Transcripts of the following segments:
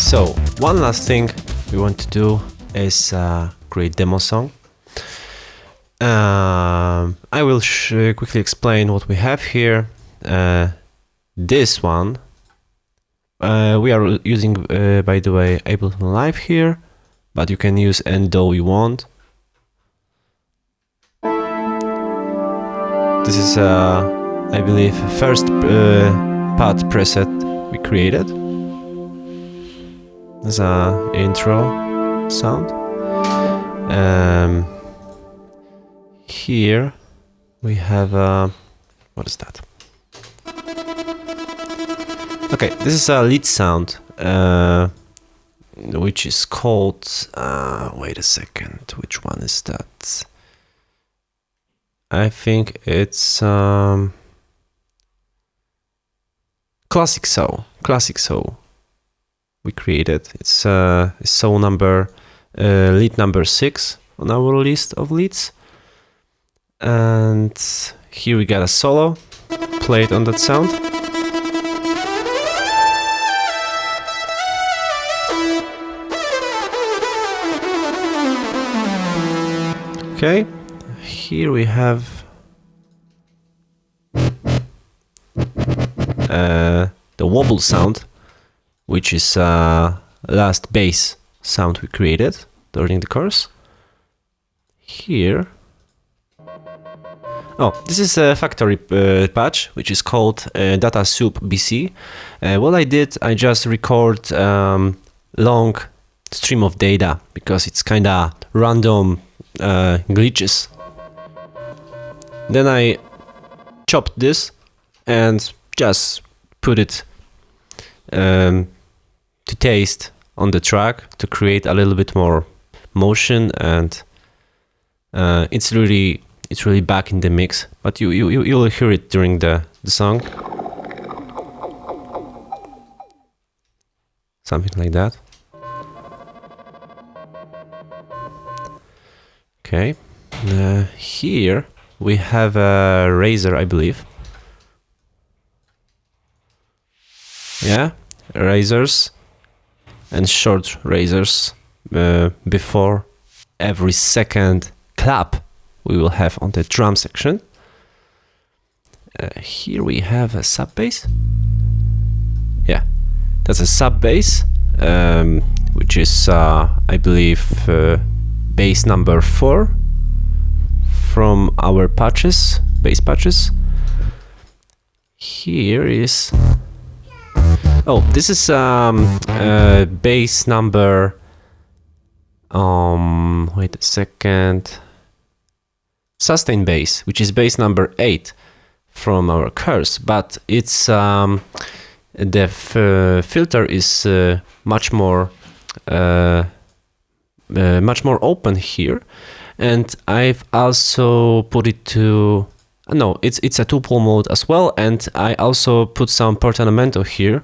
So one last thing we want to do is create demo song. I will quickly explain what we have here. This one we are using, by the way, Ableton Live here, but you can use any DAW you want. This is, I believe, first part preset we created. There's an intro sound. Here we have what is that? Okay, this is a lead sound, which is called. Wait a second, which one is that? I think it's classic soul. Classic soul. We created. It's soul number, lead number 6 on our list of leads. And here we got a solo played on that sound. Okay, here we have the wobble sound, which is last bass sound we created during the chorus. Here, this is a factory patch, which is called Data Soup BC. What I did, I just record long stream of data because it's kind of random glitches. Then I chopped this and just put it to taste on the track to create a little bit more motion, and it's really back in the mix. But you'll hear it during the song, something like that. Okay, here we have a razor, I believe. Yeah, razors and short razors before every second clap we will have on the drum section. Here we have a sub bass. Yeah, that's a sub bass, which is I believe bass number 4 from our patches, bass patches. Here is, this is bass number, wait a second, sustain bass, which is bass number 8 from our curse, but it's the filter is much more open here, and I've also put it to it's a 2-pole mode as well, and I also put some portamento here,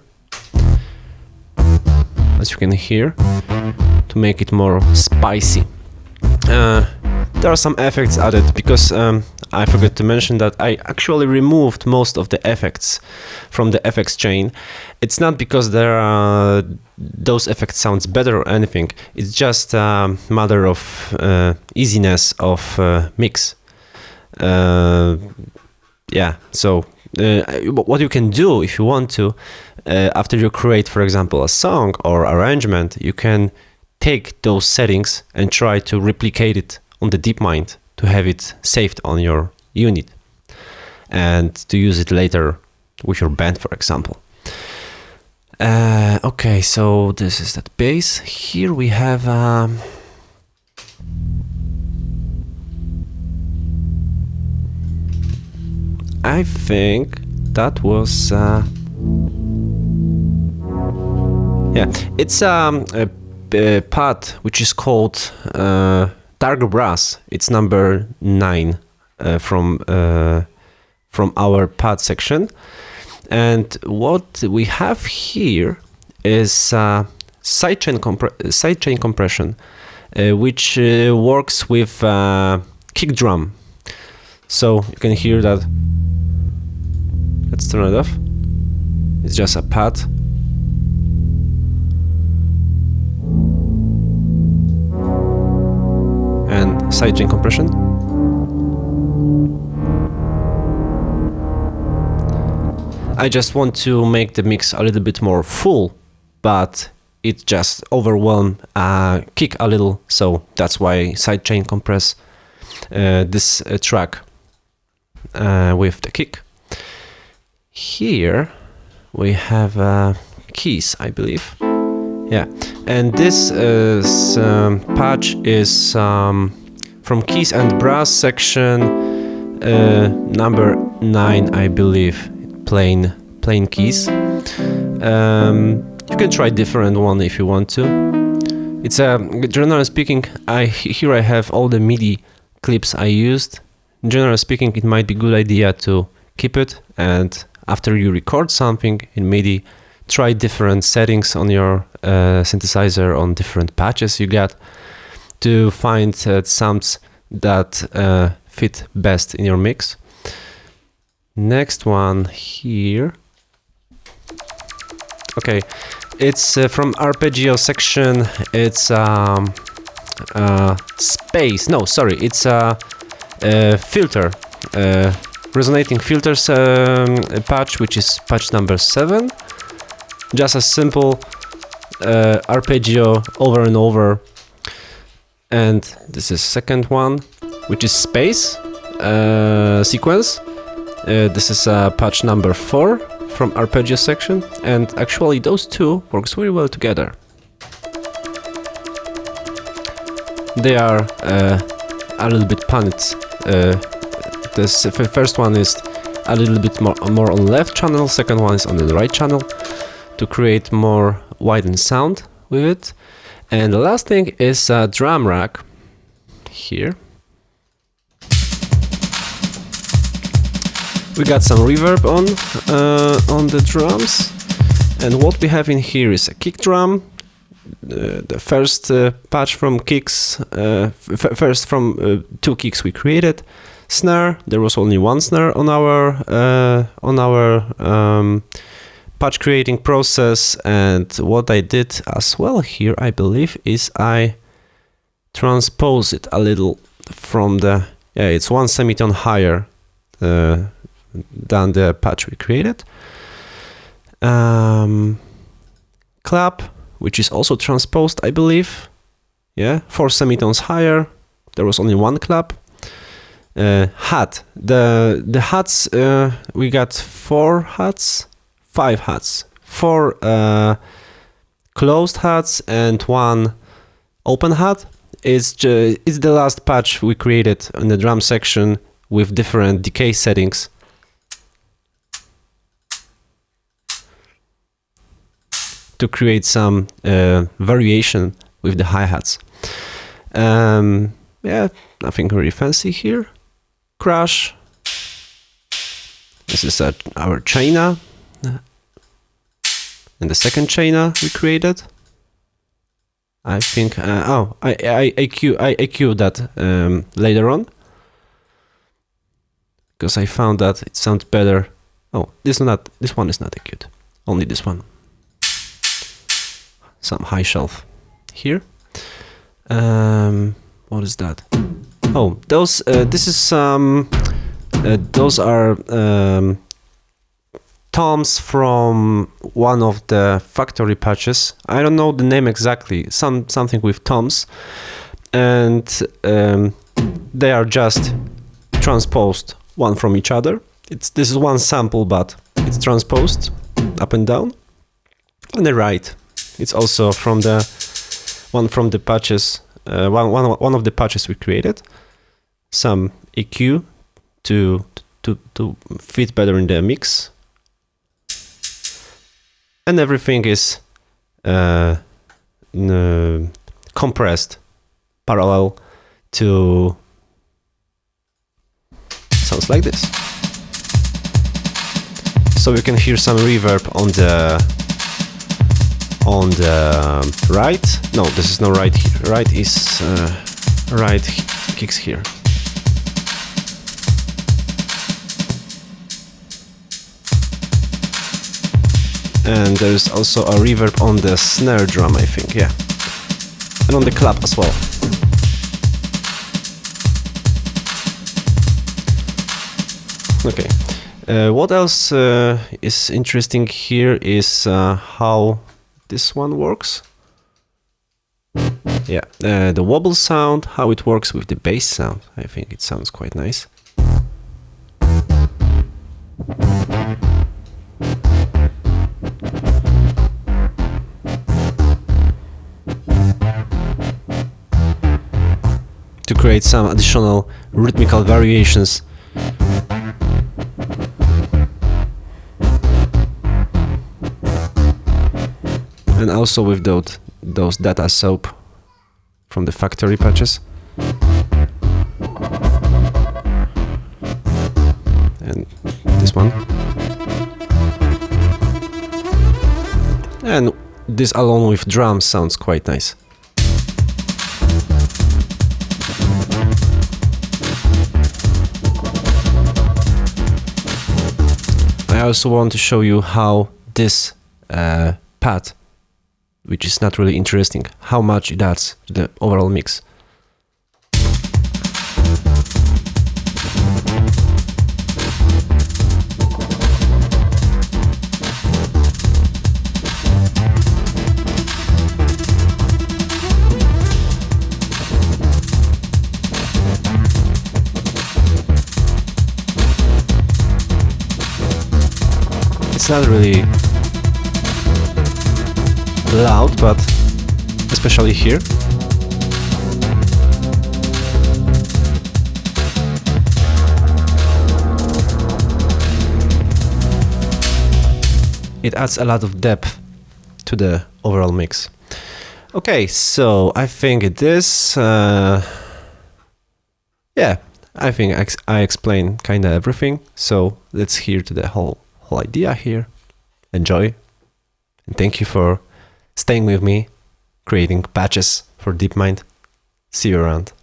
as you can hear, to make it more spicy. There are some effects added because I forgot to mention that I actually removed most of the effects from the FX chain. It's not because those effects sounds better or anything. It's just a matter of easiness of mix. Yeah. So what you can do if you want to, after you create, for example, a song or arrangement, you can take those settings and try to replicate it on the Deepmind to have it saved on your unit and to use it later with your band, for example. Okay, so this is that bass. Here we have I think that was yeah, it's a part which is called Targo Brass. It's number 9 from our pad section, and what we have here is sidechain compression, which works with kick drum. So you can hear that. Let's turn it off. It's just a pad. sidechain compression. I just want to make the mix a little bit more full, but it just overwhelmed kick a little, so that's why sidechain compress this track with the kick. Here we have keys, I believe. Yeah, and this patch is from keys and brass section number 9, I believe. Plain keys. You can try different one if you want to. It's generally speaking, here I have all the MIDI clips I used. Generally speaking, it might be a good idea to keep it, and after you record something in MIDI, try different settings on your synthesizer, on different patches you got, to find sounds that fit best in your mix. Next one here. Okay, it's from Arpeggio section. It's space. No, sorry, it's a filter, resonating filters patch, which is patch number 7. Just a simple arpeggio over and over. And this is second one, which is space sequence. This is patch number 4 from Arpeggio section, and actually those two works very well together. They are a little bit punned. This first one is a little bit more on left channel, second one is on the right channel, to create more widened sound with it. And the last thing is a drum rack here. We got some reverb on the drums, and what we have in here is a kick drum. The first patch from kicks, first from 2 kicks we created. Snare. There was only one snare on our patch creating process, and what I did as well here, I believe, is I transpose it a little from the it's 1 semitone higher than the patch we created. Clap, which is also transposed, I believe. Yeah, 4 semitones higher. There was only 1 clap. Hat. The hats, we got 5 hats. 4 closed hats and 1 open hat. It's the last patch we created in the drum section with different decay settings. To create some variation with the hi-hats. Yeah, nothing really fancy here. Crash. This is our chaina. And the second chaina we created. I think, I EQ'd that later on. Because I found that it sounds better. Oh, this one is not EQ'd. Only this one. Some high shelf here. What is that? Oh, those. This is those are toms from one of the factory patches. I don't know the name exactly. Something with toms, and they are just transposed one from each other. This is one sample, but it's transposed up and down. On the right. It's also from the one from the patches, one of the patches we created. Some EQ to fit better in the mix, and everything is compressed parallel to sounds like this. So we can hear some reverb on the right. No, this is not right here. Right is right kicks here. And there's also a reverb on the snare drum, I think, yeah. And on the clap as well. Okay. What else is interesting here is how this one works. Yeah, the wobble sound, how it works with the bass sound. I think it sounds quite nice. To create some additional rhythmical variations. And also with those data soap from the factory patches. And this one. And this along with drums sounds quite nice. I also want to show you how this pad, which is not really interesting, how much it adds to the overall mix. It's not really loud, but especially here. It adds a lot of depth to the overall mix. Okay, so I think this, yeah, I think I explained kinda everything. So let's hear to the whole idea here. Enjoy, and thank you for staying with me, creating patches for Deepmind. See you around.